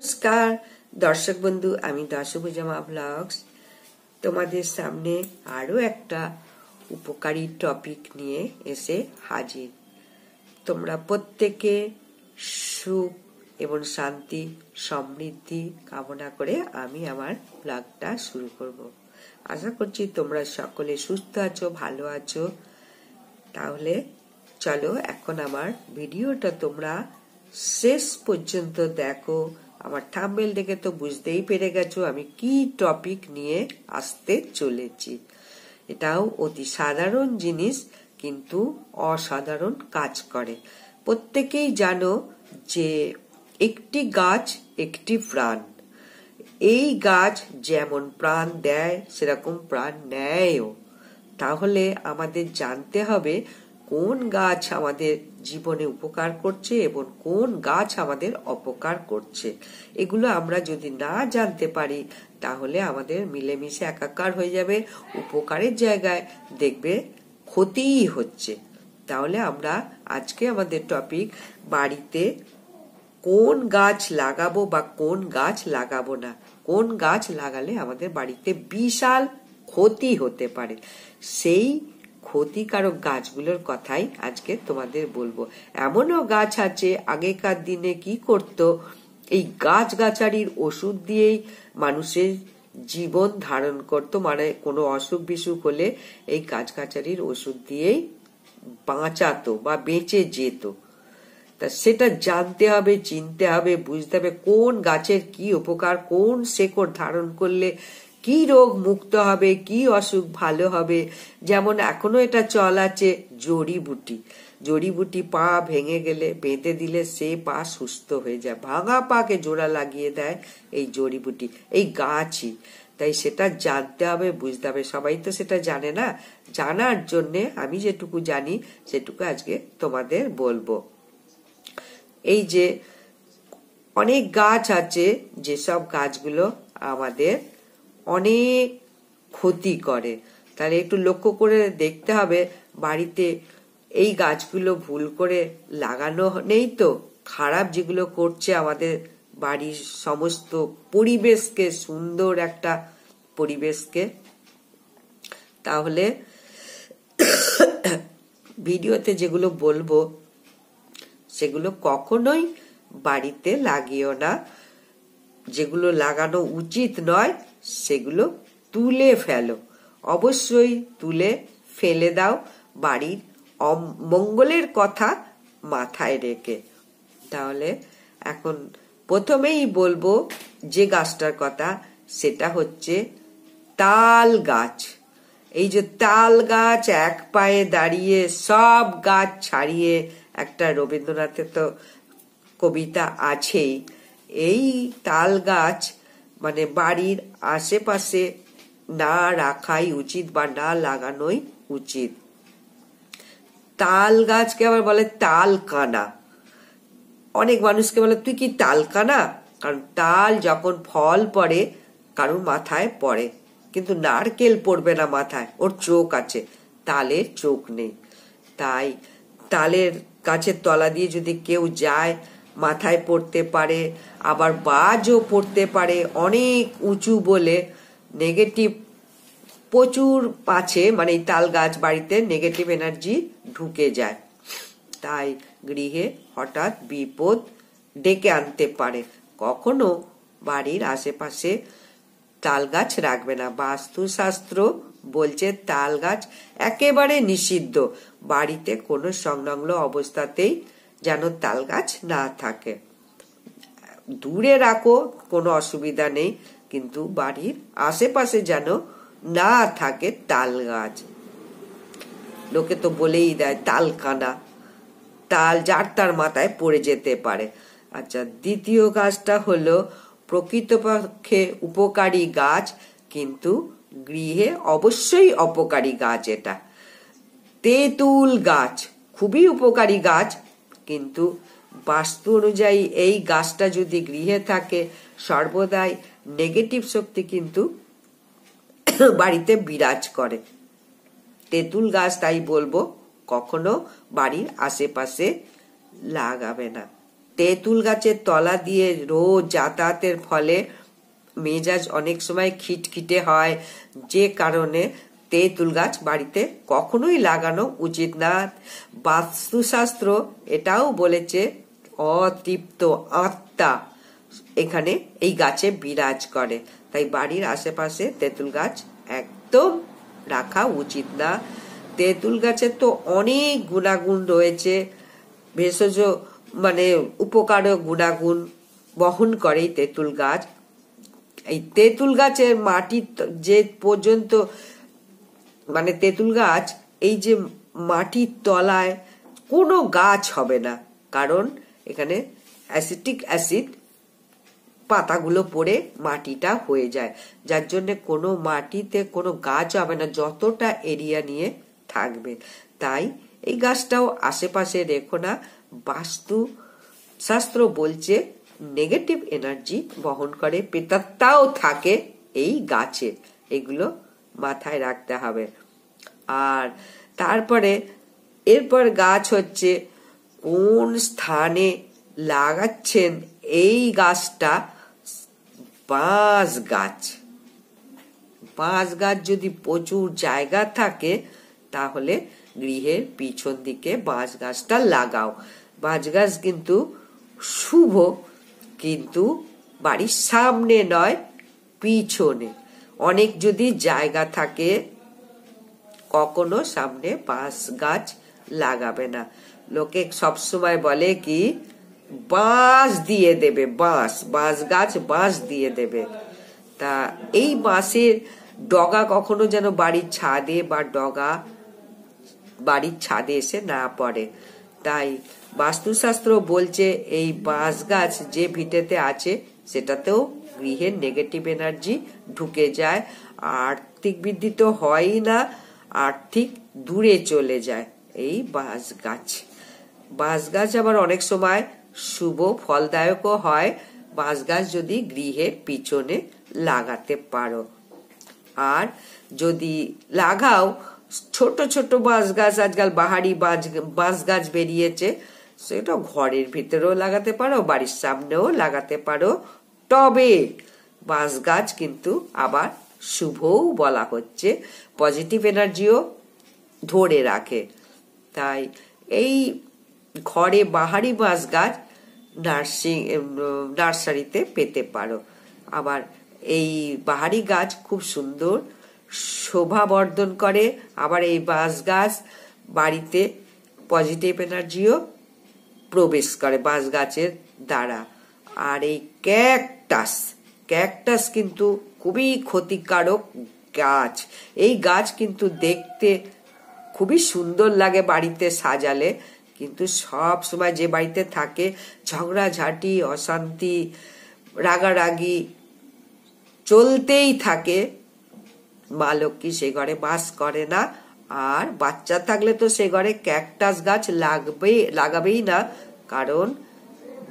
নমস্কার দর্শক বন্ধু, আমি দাসুভুজামা ব্লগস তোমাদের সামনে আরো একটা উপকারী টপিক নিয়ে এসে হাজির। তোমরা প্রত্যেকে সুখ এবং শান্তি সমৃদ্ধি কামনা করে আমি আমার ব্লগটা শুরু করব। আশা করছি তোমরা সকলে সুস্থ আছো, ভালো আছো। তাহলে চলো এখন আমার ভিডিওটা তোমরা শেষ পর্যন্ত দেখো। আমার থাম্বনেল দেখে তো বুঝতেই পেরে গেছো আমি কি টপিক নিয়ে আসতে চলেছি। এটাও অতি সাধারণ জিনিস, কিন্তু অসাধারণ কাজ করে। প্রত্যেকেই জানো যে একটি গাছ একটি প্রাণ। এই গাছ যেমন প্রাণ দেয় সেরকম প্রাণ নেয়ও। তাহলে আমাদের জানতে হবে কোন গাছ আমাদের জীবনে উপকার করছে এবং কোন গাছ আমাদের অপকার করছে। এগুলো আমরা যদি না জানতে পারি তাহলে আমাদের মিলেমিশে একাকার হয়ে যাবে। উপকারের জায়গায় দেখবে ক্ষতিই হচ্ছে। তাহলে আমরা আজকে আমাদের টপিক বাড়িতে কোন গাছ লাগাবো বা কোন গাছ লাগাবো না, কোন গাছ লাগালে আমাদের বাড়িতে বিশাল ক্ষতি হতে পারে, সেই ক্ষতিকারক গাছগুলোর কথাই আজকে তোমাদের বলবো। এমনও গাছ আছে আগেকার দিনে কি করত, এই গাছগাছালির ওষুধ দিয়েই মানুষের জীবন ধারণ করত। মানে কোনো অসুখ বিসুখ হলে এই গাছগাছালির ওষুধ দিয়েই বাঁচাতো বা বেঁচে যেত। তা সেটা জানতে হবে, চিনতে হবে, বুঝতে হবে কোন গাছের কি উপকার, কোন শেকড় ধারণ করলে কি রোগ মুক্ত হবে, কি অসুখ ভালো হবে। যেমন এখনো এটা চল আছে জড়িবুটি। জড়িবুটি পা ভেঙে গেলে বেঁধে দিলে সে পা সুস্থ হয়ে যায়। ভাঙা পাকে জোড়া লাগিয়ে দেয় এই জড়িবুটি, এই গাছই। তাই সেটা জানতে হবে, বুঝতে হবে। সবাই তো সেটা জানে না। জানার জন্যে আমি যেটুকু জানি সেটুকু আজকে তোমাদের বলবো। এই যে অনেক গাছ আছে যেসব গাছগুলো আমাদের অনেক ক্ষতি করে, তাহলে একটু লক্ষ্য করে দেখতে হবে বাড়িতে এই গাছগুলো ভুল করে লাগানো নেই তো। খারাপ যেগুলো করছে আমাদের বাড়ির সমস্ত পরিবেশকে, সুন্দর একটা পরিবেশকে। তাহলে ভিডিওতে যেগুলো বলবো সেগুলো কখনোই বাড়িতে লাগিও না। যেগুলো লাগানো উচিত নয় সেগুলো তুলে ফেলো, অবশ্যই তুলে ফেলে দাও, বাড়ির মঙ্গলের কথা মাথায় রেখে। তাহলে এখন প্রথমেই বলবো যে গাছটার কথা, সেটা হচ্ছে তাল গাছ। এই যে তাল গাছ এক পায়ে দাঁড়িয়ে সব গাছ ছাড়িয়ে, একটা রবীন্দ্রনাথের তো কবিতা আছেই। এই তাল গাছ মানে বাড়ির আশেপাশে না রাখাই উচিত বা না লাগানোই উচিত। তাল গাছকে আবার বলে তাল কানা। অনেক মানুষকে বলে তুই কি তাল কানা, কারণ তাল যখন ফল পড়ে কারোর মাথায় পড়ে, কিন্তু নারকেল পড়বে না মাথায়, ওর চোখ আছে, তালের চোখ নেই। তাই তালের গাছের তলা দিয়ে যদি কেউ যায় মাথায় পড়তে পারে, আবার বাজও পড়তে পারে। অনেক উঁচু বলে নেগেটিভ প্রচুর আছে, মানে এই তাল গাছ বাড়িতে নেগেটিভ এনার্জি ঢুকে যায়। তাই গৃহে হঠাৎ বিপদ ডেকে আনতে পারে। কখনো বাড়ির আশেপাশে তাল গাছ রাখবে না। বাস্তুশাস্ত্র বলছে তাল গাছ একেবারে নিষিদ্ধ। বাড়িতে কোনো সংলগ্ন অবস্থাতেই যেন তাল গাছ না থাকে। দূরে রাখো, কোনো অসুবিধা নেই, কিন্তু বাড়ির আশেপাশে যেন না থাকে তাল গাছ। লোকে তো বলেই দেয় তাল কানা, তাল যার তার মাথায় পড়ে যেতে পারে। আচ্ছা, দ্বিতীয় গাছটা হলো প্রকৃতপক্ষে উপকারী গাছ, কিন্তু গৃহে অবশ্যই অপকারী গাছ। এটা তেঁতুল গাছ, খুবই উপকারী গাছ, কিন্তু বাস্তু অনুযায়ী এই গাছটা যদি গৃহে থাকে সর্বদাই নেগেটিভ শক্তি কিন্তু বাড়িতে বিরাজ করে। তেঁতুল গাছ তাই বলবো কখনো বাড়ির আশেপাশে লাগাবে না। তেঁতুল গাছের তলা দিয়ে রোজ যাতায়াতের ফলে মেজাজ অনেক সময় খিটখিটে হয়, যে কারণে তেঁতুল গাছ বাড়িতে কখনোই লাগানো উচিত না। বাস্তুশাস্ত্র এটাও বলেছে অতৃপ্ত আত্মা এখানে এই গাছে বিরাজ করে, তাই বাড়ির আশেপাশে তেঁতুল গাছ একদম রাখা উচিত না। তেঁতুল গাছের তো অনেক গুণাগুণ রয়েছে, ভেষজ উপকারক গুণাগুণ বহন করে তেঁতুল গাছ। এই তেঁতুল গাছের মাটি যে পর্যন্ত তেঁতুল গাছ এই যে মাটির তলায় কোনো গাছ হবে না, কারণ এখানে অ্যাসিটিক অ্যাসিড পাতাগুলো পড়ে মাটিটা হয়ে যায়, যার জন্য কোনো মাটিতে কোনো গাছ হবে না যতটা এরিয়া নিয়ে থাকবে। তাই এই গাছটাও আশেপাশে রেখো না। বাস্তু শাস্ত্র বলছে নেগেটিভ এনার্জি বহন করে, প্রেতাত্মাও থাকে এই গাছে, এগুলো মাথায় রাখতে হবে। আর তারপরে এরপর গাছ হচ্ছে কোন স্থানে লাগাচ্ছেন এই গাছটা। বাঁশ গাছ, বাঁশ গাছ যদি প্রচুর জায়গা থাকে তাহলে গৃহের পিছন দিকে বাঁশ গাছটা লাগাও। বাঁশ গাছ কিন্তু শুভ, কিন্তু বাড়ির সামনে নয়, পিছনে। অনেক যদি জায়গা থাকে কখনো সামনে বাঁশ গাছ লাগাবে না। লোকে সবসময় বলে কি বাঁশ দিয়ে দেবে, বাঁশ গাছ বাঁশ দিয়ে দেবে। তা এই বাঁশের ডগা কখনো যেন বাড়ির ছাদে বা ডগা বাড়ির ছাদে এসে না পড়ে। তাই বাস্তুশাস্ত্র বলছে এই বাঁশ গাছ যে ভিটেতে আছে সেটাতেও গৃহের নেগেটিভ এনার্জি ঢুকে যায়, আর্থিক বৃদ্ধি তো হয়ই না, আর্থিক দূরে চলে যায় এই বাঁশ গাছ। বাঁশ গাছ আবার অনেক সময় শুভ ফলদায়কও হয়, বাঁশ গাছ যদি গৃহের পিছনে লাগাতে পারো। আর যদি লাগাও ছোট ছোট বাঁশ গাছ, আজকাল বাহারি বাঁশ গাছ বেরিয়েছে, সেটা ঘরের ভিতরেও লাগাতে পারো, বাড়ির সামনেও লাগাতে পারো। তবে বাঁশ গাছ কিন্তু আবার শুভও বলা হচ্ছে, পজিটিভ এনার্জিও ধরে রাখে। তাই এই ঘরে বাহারি বাঁশ গাছ নার্সারিতে পেতে পারো। আবার এই বাহারি গাছ খুব সুন্দর শোভা বর্ধন করে। আবার এই বাঁশ গাছ বাড়িতে পজিটিভ এনার্জিও প্রবেশ করে বাঁশ গাছের দ্বারা। আর এই ক্যাকটাস কিন্তু খুবই ক্ষতিকারক গাছ। এই গাছ কিন্তু দেখতে খুবই সুন্দর লাগে বাড়িতে সাজালে, কিন্তু সব সময় যে বাড়িতে থাকে ঝগড়াঝাটি, অশান্তি, রাগারাগি চলতেই থাকে, মা লক্ষ্মী সে ঘরে বাস করে না। আর বাচ্চা থাকলে তো সে ঘরে ক্যাকটাস গাছ লাগাবেই না, কারণ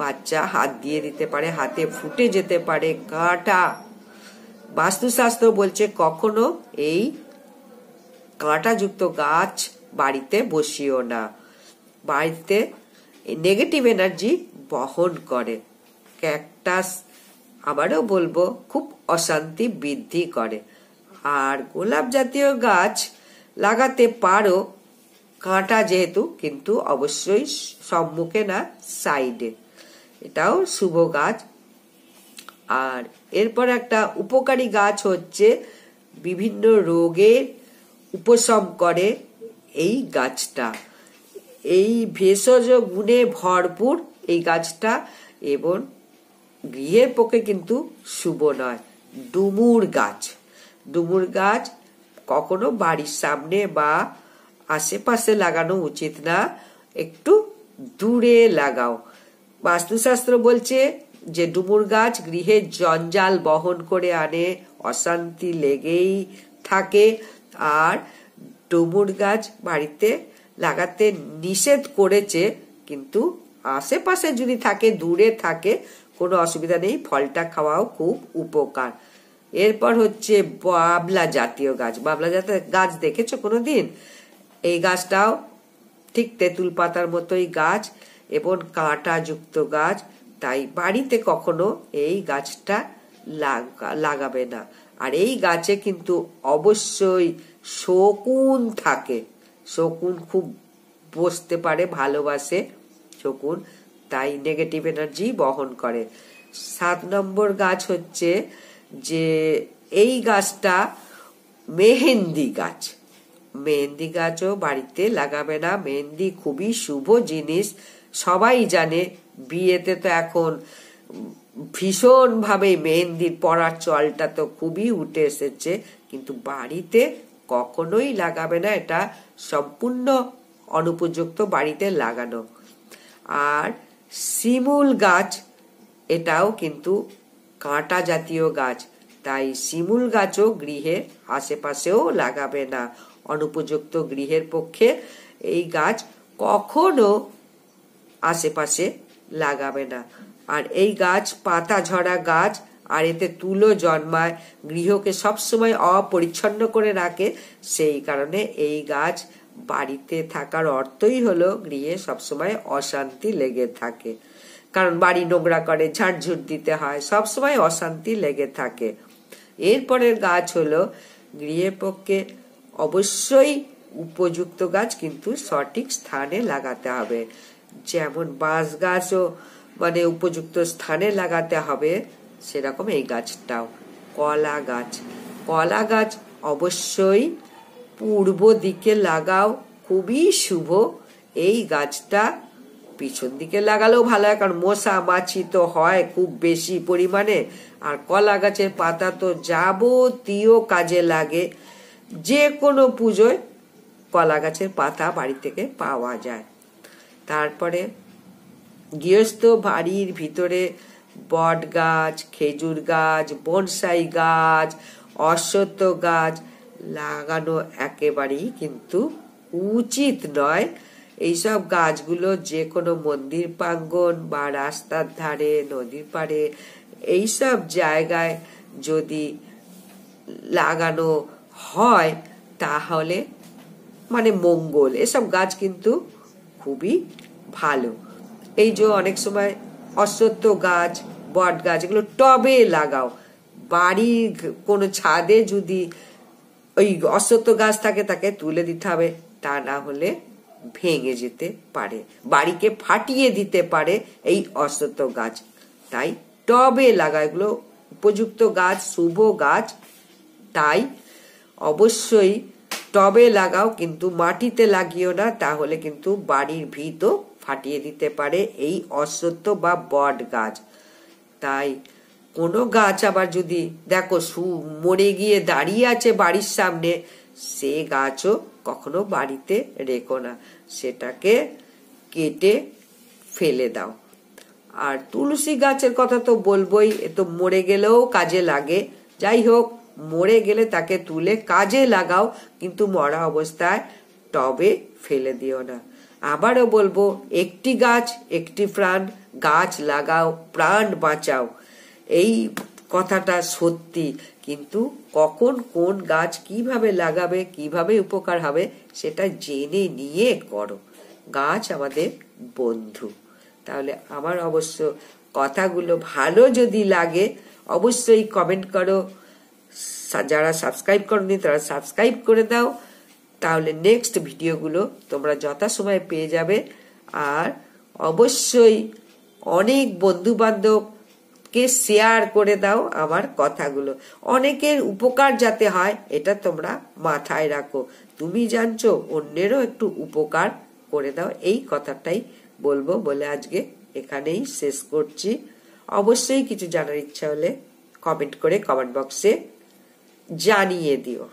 বাচ্চা হাত দিয়ে দিতে পারে, হাতে ফুটে যেতে পারে কাঁটা। বাস্তুশাস্ত্র বলছে কখনো এই কাঁটাযুক্ত গাছ বাড়িতে বসিও না, বাড়িতে নেগেটিভ এনার্জি বহন করে। ক্যাকটাস আবারও বলবো খুব অশান্তি বৃদ্ধি করে। আর গোলাপ জাতীয় গাছ লাগাতে পারো, কাঁটা যেহেতু, কিন্তু অবশ্যই সম্মুখে না, সাইডে, এটাও শুভ গাছ। আর এরপর একটা উপকারী গাছ হচ্ছে বিভিন্ন রোগের উপশম করে এই গাছটা। এই ভেষজ গুণে ভরপুর এই গাছটা, এবং গৃহের পক্ষে কিন্তু শুভ নয়। ডুমুর গাছ কখনো বাড়ির সামনে বা আশেপাশে লাগানো উচিত না, একটু দূরে লাগাও। বাস্তুশাস্ত্র বলছে যে ডুমুর গাছ গৃহে জঞ্জাল বহন করে আনে, অশান্তি লেগেই থাকে। আর ডুমুর গাছ বাড়িতে লাগাতে নিষেধ করেছে, কিন্তু আশেপাশে যদি থাকে, দূরে থাকে, কোনো অসুবিধা নেই, ফলটা খাওয়াও খুব উপকার। এরপর হচ্ছে বাবলা জাতীয় গাছ। বাবলা জাতীয় গাছ দেখেছো কোনোদিন? এই গাছটাও ঠিক তেঁতুল পাতার মতোই গাছ। এবং কাঁটা যুক্ত গাছ, তাই বাড়িতে কখনো এই গাছটা লাগাবে না। আর এই গাছে কিন্তু অবশ্যই শকুন থাকে, শকুন খুব বসতে পারে, ভালোবাসে শকুন, তাই নেগেটিভ এনার্জি বহন করে। 7 নম্বর গাছ হচ্ছে যে এই গাছটা মেহেন্দি গাছ। মেহেন্দি গাছও বাড়িতে লাগাবে না। মেহেন্দি খুবই শুভ জিনিস, সবাই জানে। বিয়েতে তো এখন ভীষণ ভাবে মেহেন্দির পরার চলটা তো খুবই উঠে এসেছে, কিন্তু বাড়িতে কখনোই লাগাবে না, এটা সম্পূর্ণ অনুপযুক্ত বাড়িতে লাগানো। আর শিমুল গাছ, এটাও কিন্তু কাঁটা জাতীয় গাছ, তাই শিমুল গাছও গৃহের আশেপাশেও লাগাবে না, অনুপযুক্ত। গৃহের পক্ষে এই গাছ কখনো আশেপাশে লাগাবে না। আর এই গাছ পাতা ঝরা গাছ, আর এতে তুলো জন্মায়, গৃহকে সবসময় অপরিচ্ছন্ন করে রাখে। সেই কারণে এই গাছ বাড়িতে থাকার অর্থই হলো গৃহে সবসময় অশান্তি লেগে থাকে, কারণ বাড়ি নোংরা করে, ঝাড়ঝুট দিতে হয়, সবসময় অশান্তি লেগে থাকে। এরপরের গাছ হলো গৃহের পক্ষে অবশ্যই উপযুক্ত গাছ, কিন্তু সঠিক স্থানে লাগাতে হবে। যেমন বাঁশ গাছও মানে উপযুক্ত স্থানে লাগাতে হবে, সেরকম এই গাছটাও। কলা গাছ, কলা গাছ অবশ্যই পূর্ব দিকে লাগাও, খুবই শুভ। এই গাছটা পিছন দিকে লাগালেও ভালো হয়, কারণ মশা মাছি তো হয় খুব বেশি পরিমাণে। আর কলা গাছের পাতা তো যাবতীয় কাজে লাগে, যে কোনো পুজোয় কলা গাছের পাতা বাড়ি থেকে পাওয়া যায়। তারপরে গৃহস্থ বাড়ির ভিতরে বট গাছ, খেজুর গাছ, বনসাই গাছ, অশ্বত্থ গাছ লাগানো একেবারেই কিন্তু উচিত নয়। এইসব গাছগুলো যে কোনো মন্দির প্রাঙ্গণ বা রাস্তার ধারে, নদীর পাড়ে, এইসব জায়গায় যদি লাগানো হয় তাহলে মানে মঙ্গল। এসব গাছ কিন্তু খুবই ভালো। এই যে অনেক সময় অশ্বত্থ গাছ, বট গাছ, এগুলো টবে লাগাও। বাড়ির কোনো ছাদে যদি ওই অশ্বত্থ গাছ থাকে তাকে তুলে দিতে হবে, তা না হলে ভেঙে যেতে পারে, বাড়িকে ফাটিয়ে দিতে পারে এই অশ্বত্থ গাছ। তাই টবে লাগা, এগুলো উপযুক্ত গাছ, শুভ গাছ, তাই অবশ্যই টবে লাগাও, কিন্তু মাটিতে লাগিও না, তাহলে কিন্তু বাড়ির ভিতও ফাটিয়ে দিতে পারে এই অশ্বত্থ বা বট গাছ। তাই কোনো গাছ আবার যদি দেখো মরে গিয়ে দাঁড়িয়ে আছে বাড়ির সামনে, সে গাছও কখনো বাড়িতে রেখো না, সেটাকে কেটে ফেলে দাও। আর তুলসী গাছের কথা তো বলবোই, এ তো মরে গেলেও কাজে লাগে। যাই হোক, মরে গেলে তাকে তুলে কাজে লাগাও, কিন্তু মরা অবস্থায় টবে ফেলে দিও না। আবারও বলবো, একটি গাছ একটি প্রাণ, গাছ লাগাও প্রাণ বাঁচাও। এই কথাটা সত্যি, কিন্তু কখন কোন গাছ কিভাবে লাগাবে, কিভাবে উপকার হবে, সেটা জেনে নিয়ে করো। গাছ আমাদের বন্ধু। তাহলে আমার অবশ্য কথাগুলো ভালো যদি লাগে অবশ্যই কমেন্ট করো। যারা সাবস্ক্রাইব করনি তারা সাবস্ক্রাইব করে দাও, তাহলে নেক্সট ভিডিওগুলো তোমরা যথাসময়ে পেয়ে যাবে। আর অবশ্যই অনেক বন্ধু বান্ধবকে শেয়ার করে দাও আমার কথাগুলো, অনেকের উপকার যাতে হয় এটা তোমরা মাথায় রাখো। তুমি জানছো, অন্যেরও একটু উপকার করে দাও, এই কথাটাই বলবো বলে আজকে এখানেই শেষ করছি। অবশ্যই কিছু জানার ইচ্ছা হলে কমেন্ট করে কমেন্ট বক্সে জানিয়ে দিও।